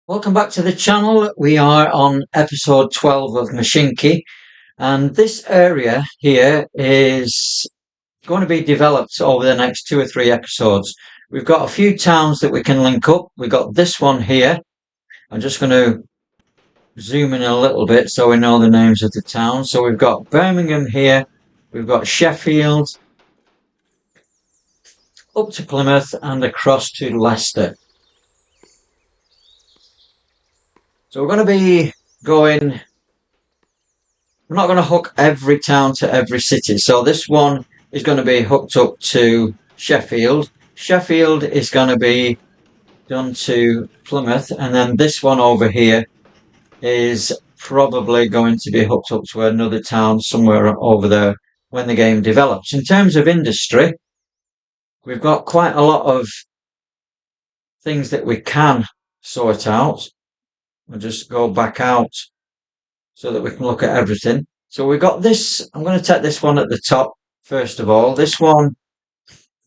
Welcome back to the channel. We are on episode 12 of Mashinky, and this area here is going to be developed over the next 2 or 3 episodes. We've got a few towns that we can link up. We've got this one here. I'm just going to zoom in a little bit so we know the names of the towns. So we've got Birmingham here, we've got Sheffield, up to Plymouth and across to Leicester. So we're going to be going, we're not going to hook every town to every city. So this one is going to be hooked up to Sheffield. Sheffield is going to be done to Plymouth. And then this one over here is probably going to be hooked up to another town somewhere over there when the game develops. In terms of industry, we've got quite a lot of things that we can sort out. We'll just go back out so that we can look at everything. So we've got this. I'm going to take this one at the top first of all. This one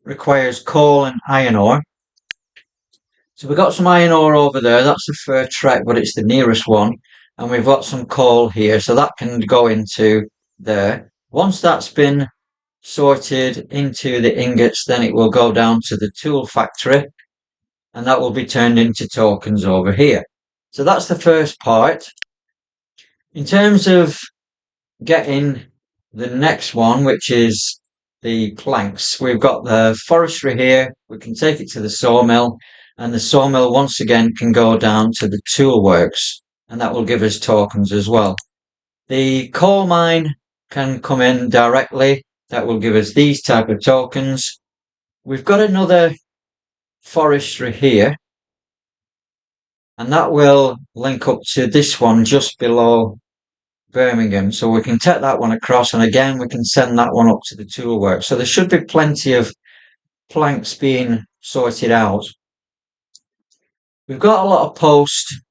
requires coal and iron ore. So we've got some iron ore over there. That's the fur trek, but it's the nearest one. And we've got some coal here, so that can go into there. Once that's been sorted into the ingots, then it will go down to the tool factory, and that will be turned into tokens over here. So that's the first part. In terms of getting the next one, which is the planks, we've got the forestry here. We can take it to the sawmill, and the sawmill once again can go down to the tool works, and that will give us tokens as well. The coal mine can come in directly. That will give us these type of tokens. We've got another forestry here, and that will link up to this one just below Birmingham. So we can take that one across, and again we can send that one up to the tool work. So there should be plenty of planks being sorted out. We've got a lot of post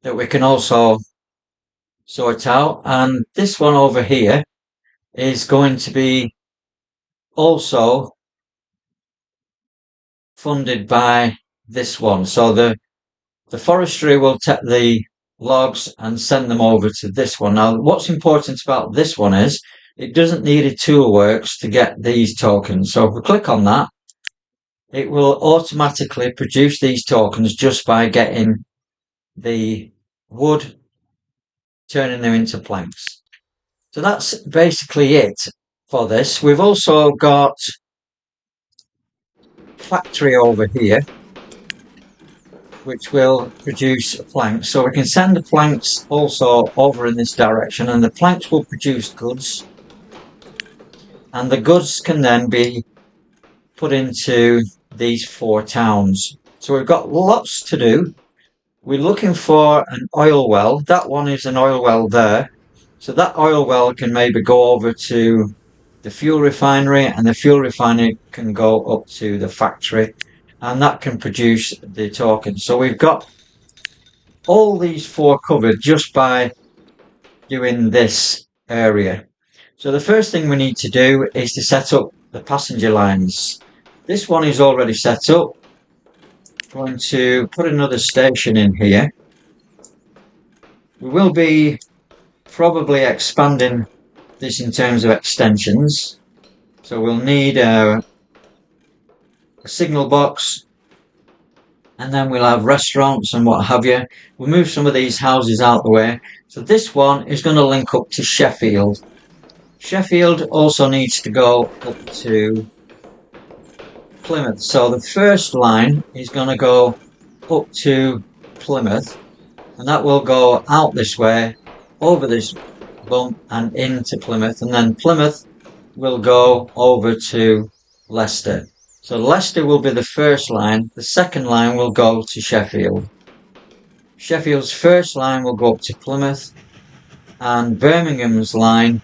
that we can also sort out, and this one over here is going to be also funded by this one. So the forestry will take the logs and send them over to this one. Now what's important about this one is it doesn't need a tool works to get these tokens. So if we click on that, it will automatically produce these tokens just by getting the wood, turning them into planks. So that's basically it for this. We've also got factory over here, which will produce planks. So we can send the planks also over in this direction, and the planks will produce goods, and the goods can then be put into these 4 towns. So we've got lots to do. We're looking for an oil well. That one is an oil well there. So that oil well can maybe go over to the fuel refinery, and the fuel refinery can go up to the factory, and that can produce the tokens. So we've got all these 4 covered just by doing this area. So the first thing we need to do is to set up the passenger lines. This one is already set up. I'm going to put another station in here. We will be probably expanding this in terms of extensions. So we'll need a signal box, and then we'll have restaurants and what have you. We'll move some of these houses out the way. So this one is going to link up to Sheffield. Sheffield also needs to go up to Plymouth. So the first line is going to go up to Plymouth, and that will go out this way, over this bump and into Plymouth, and then Plymouth will go over to Leicester. So Leicester will be the first line. The second line will go to Sheffield. Sheffield's first line will go up to Plymouth, and Birmingham's line,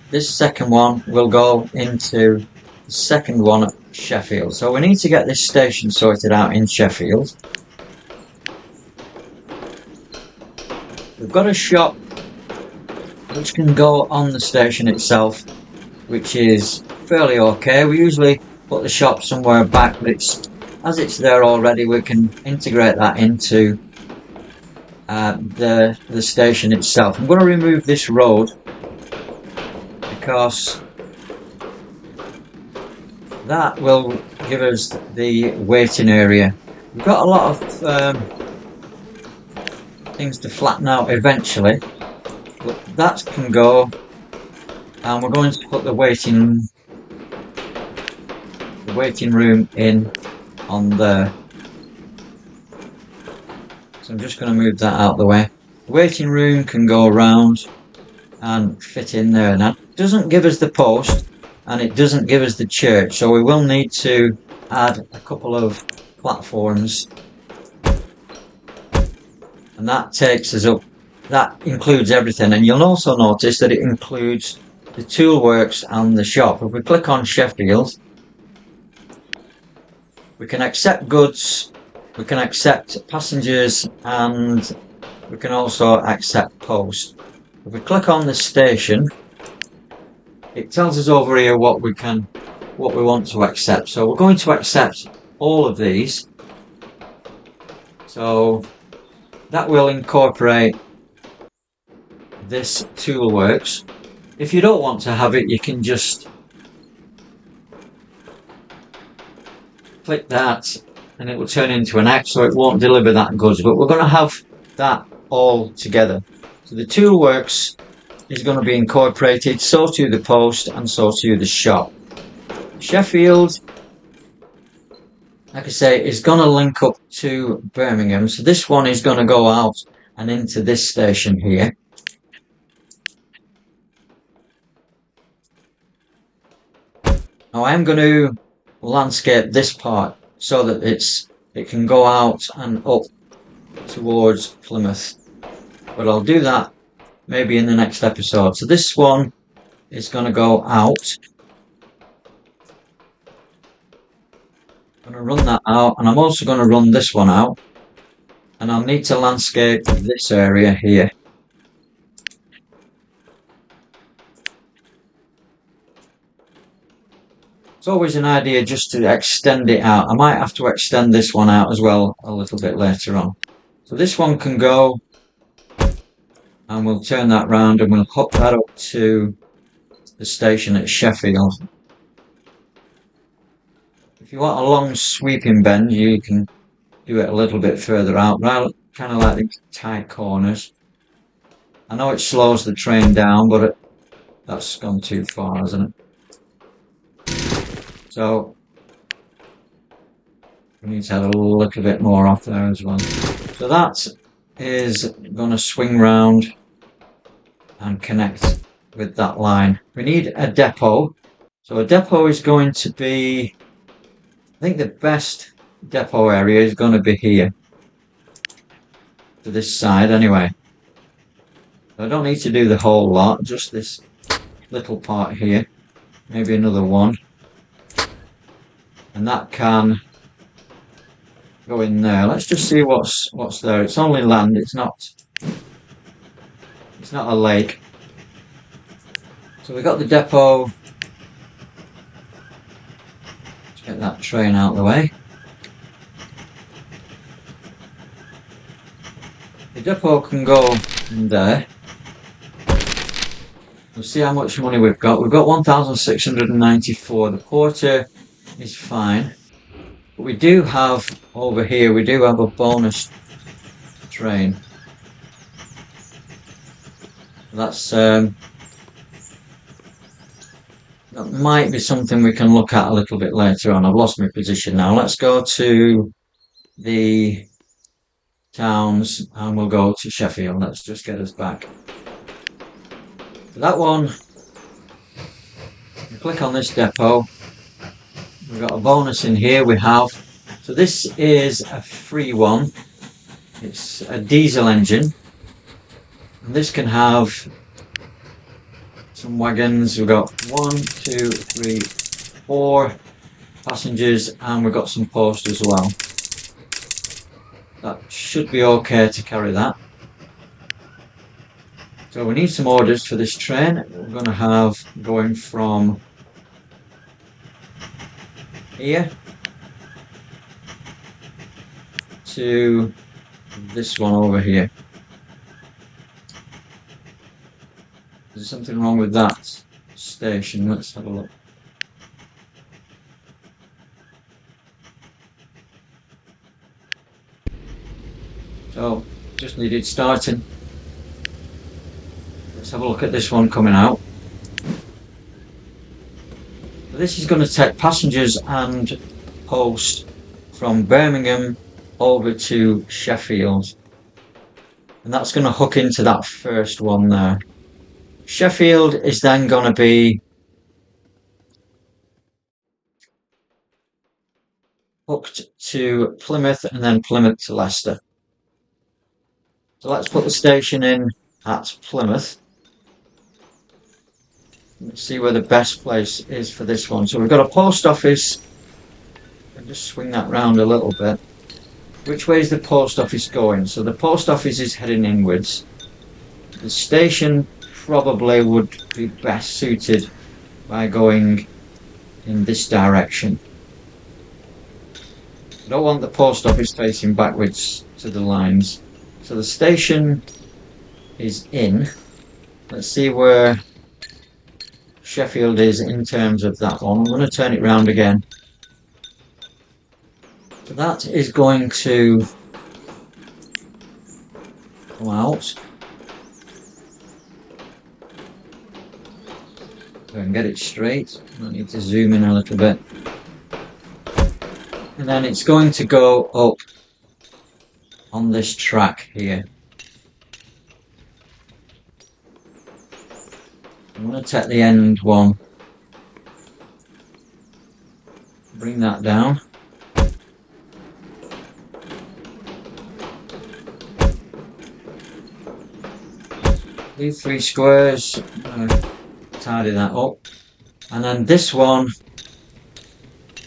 this second one, will go into the second one at Sheffield. So we need to get this station sorted out in Sheffield. We've got a shop which can go on the station itself, which is fairly okay. We usually put the shop somewhere back, but as it's there already, we can integrate that into the station itself. I'm going to remove this road because that will give us the waiting area. We've got a lot of things to flatten out eventually, but that can go, and we're going to put the waiting room in on there. So I'm just going to move that out of the way. The waiting room can go around and fit in there. Now, it doesn't give us the post and it doesn't give us the church, so we will need to add a couple of platforms, and that takes us up. That includes everything, and you'll also notice that it includes the tool works and the shop. If we click on Sheffield, we can accept goods, we can accept passengers, and we can also accept post. If we click on the station, it tells us over here what we want to accept. So we're going to accept all of these. So that will incorporate this tool works. If you don't want to have it, you can just click that and it will turn into an X, so it won't deliver that goods, but we're going to have that all together. So the tool works is going to be incorporated, so to the post and so to the shop. Sheffield, like I say, is going to link up to Birmingham, so this one is going to go out and into this station here. Now I am going to landscape this part so that it can go out and up towards Plymouth, but I'll do that maybe in the next episode. So this one is going to go out. I'm going to run that out, and I'm also going to run this one out, and I'll need to landscape this area here. It's always an idea just to extend it out. I might have to extend this one out as well a little bit later on. So this one can go, and we'll turn that round and we'll hook that up to the station at Sheffield. If you want a long sweeping bend, you can do it a little bit further out, but I kind of like these tight corners. I know it slows the train down, but that's gone too far, hasn't it? So we need to add a little bit more off there as well. So that is going to swing round and connect with that line. We need a depot. So a depot is going to be, I think the best depot area is going to be here. To this side anyway. So I don't need to do the whole lot, just this little part here. Maybe another one. And that can go in there. Let's just see what's there. It's only land, it's not a lake. So we've got the depot. Let's get that train out of the way. The depot can go in there. We'll see how much money we've got. We've got 1,694. The porter is fine. But we do have over here, we do have a bonus train. That's that might be something we can look at a little bit later on. I've lost my position now. Let's go to the towns and we'll go to Sheffield. Let's just get us back. So that one, you click on this depot. We've got a bonus in here we have. So this is a free one. It's a diesel engine. And this can have some wagons. We've got 1, 2, 3, 4 passengers, and we've got some post as well. That should be okay to carry that. So we need some orders for this train. We're going to have going from here to this one over here. There's something wrong with that station. Let's have a look. So, just needed starting. Let's have a look at this one coming out. So this is going to take passengers and post from Birmingham over to Sheffield. And that's going to hook into that first one there. Sheffield is then going to be hooked to Plymouth and then Plymouth to Leicester. So let's put the station in at Plymouth. Let's see where the best place is for this one. So we've got a post office. I'll just swing that round a little bit. Which way is the post office going? So the post office is heading inwards. The station probably would be best suited by going in this direction. I don't want the post office facing backwards to the lines. So the station is in. Let's see where Sheffield is in terms of that one. I'm going to turn it round again. So that is going to come out. Go and get it straight. I need to zoom in a little bit. And then it's going to go up on this track here. I'm going to take the end one, bring that down. Leave 3 squares, tidy that up. And then this one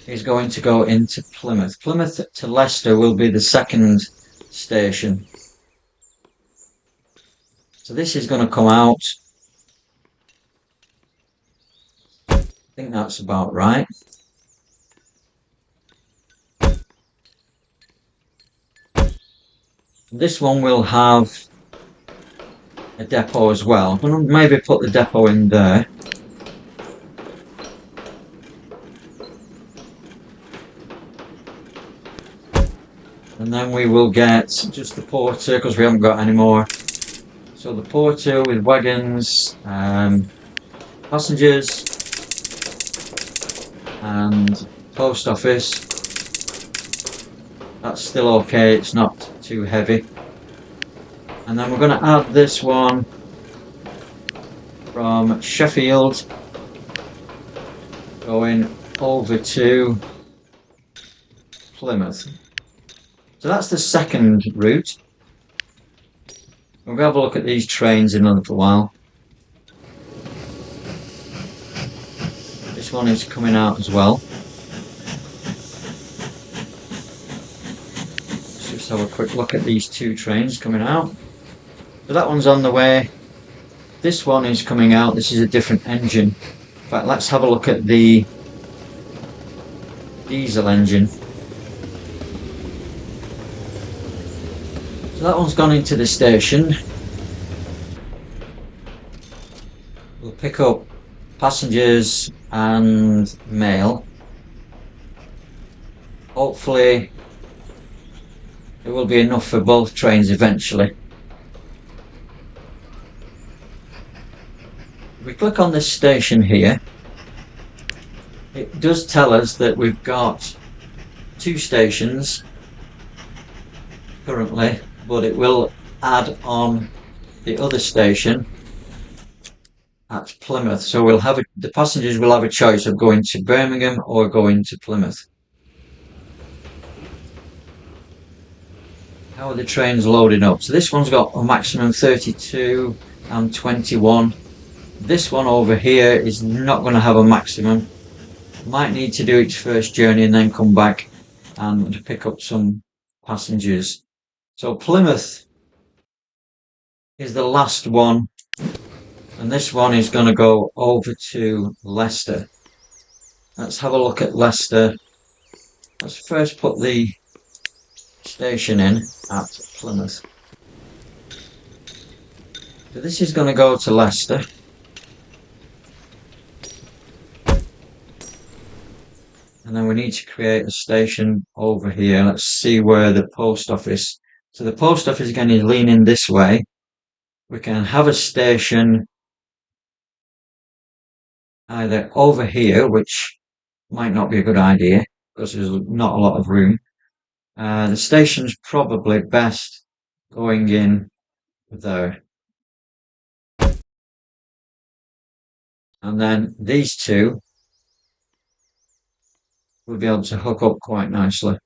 is going to go into Plymouth. Plymouth to Leicester will be the second station. So this is going to come out. I think that's about right. This one will have a depot as well. I'm going to maybe put the depot in there. And then we will get just the porter because we haven't got any more. So the porter with wagons, passengers and post office. That's still okay, it's not too heavy. And then we're going to add this one from Sheffield going over to Plymouth. So that's the second route. We'll have a look at these trains in a little while. This one is coming out as well. Let's just have a quick look at these 2 trains coming out. So that one's on the way. This one is coming out. This is a different engine. In fact, let's have a look at the diesel engine. So that one's gone into the station. We'll pick up passengers and mail. Hopefully it will be enough for both trains eventually. If we click on this station here, it does tell us that we've got 2 stations currently, but it will add on the other station at Plymouth. So we'll have the passengers will have a choice of going to Birmingham or going to Plymouth. How are the trains loading up? So this one's got a maximum 32 and 21. This one over here is not going to have a maximum. Might need to do its first journey and then come back and pick up some passengers. So Plymouth is the last one, and this one is going to go over to Leicester. Let's have a look at Leicester. Let's first put the station in at Plymouth. So this is going to go to Leicester. And then we need to create a station over here. Let's see where the post office. So the post office again is leaning this way. We can have a station either over here, which might not be a good idea because there's not a lot of room. The station's probably best going in there. And then these two will be able to hook up quite nicely.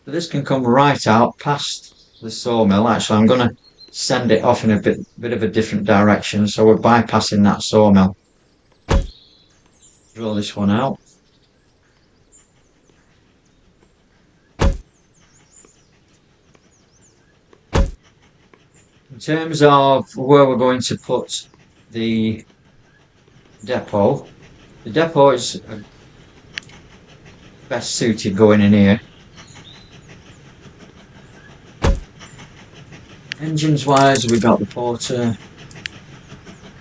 So this can come right out past the sawmill. Actually, I'm going to send it off in a bit of a different direction, so we're bypassing that sawmill. Draw this one out. In terms of where we're going to put the depot is best suited going in here. Engines wise, we've got the porter,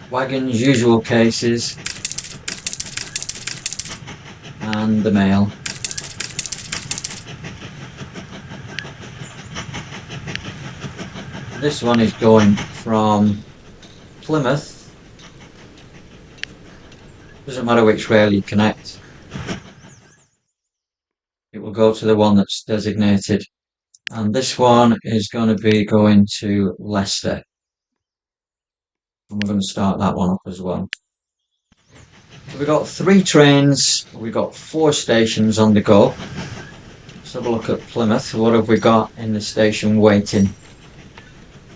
wagons, usual cases, and the mail. This one is going from Plymouth. Doesn't matter which rail you connect. It will go to the one that's designated. And this one is going to be going to Leicester. And we're going to start that one up as well. So we've got 3 trains, we've got 4 stations on the go. Let's have a look at Plymouth. What have we got in the station waiting?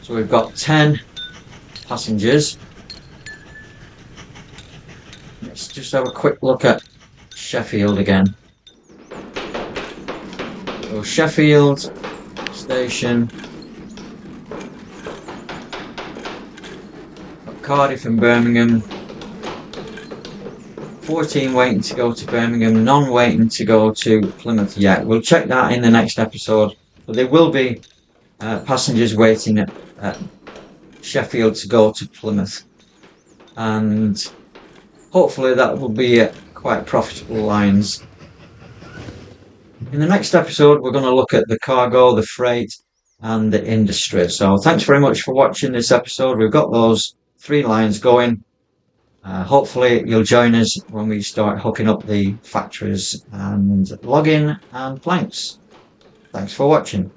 So we've got 10 passengers. Let's just have a quick look at Sheffield again. So Sheffield station, got Cardiff and Birmingham, 14 waiting to go to Birmingham, none waiting to go to Plymouth yet. We'll check that in the next episode, but there will be passengers waiting at Sheffield to go to Plymouth, and hopefully that will be quite profitable lines. In the next episode, we're going to look at the cargo, the freight, and the industry. So thanks very much for watching this episode. We've got those 3 lines going. Hopefully you'll join us when we start hooking up the factories and logging and planks. Thanks for watching.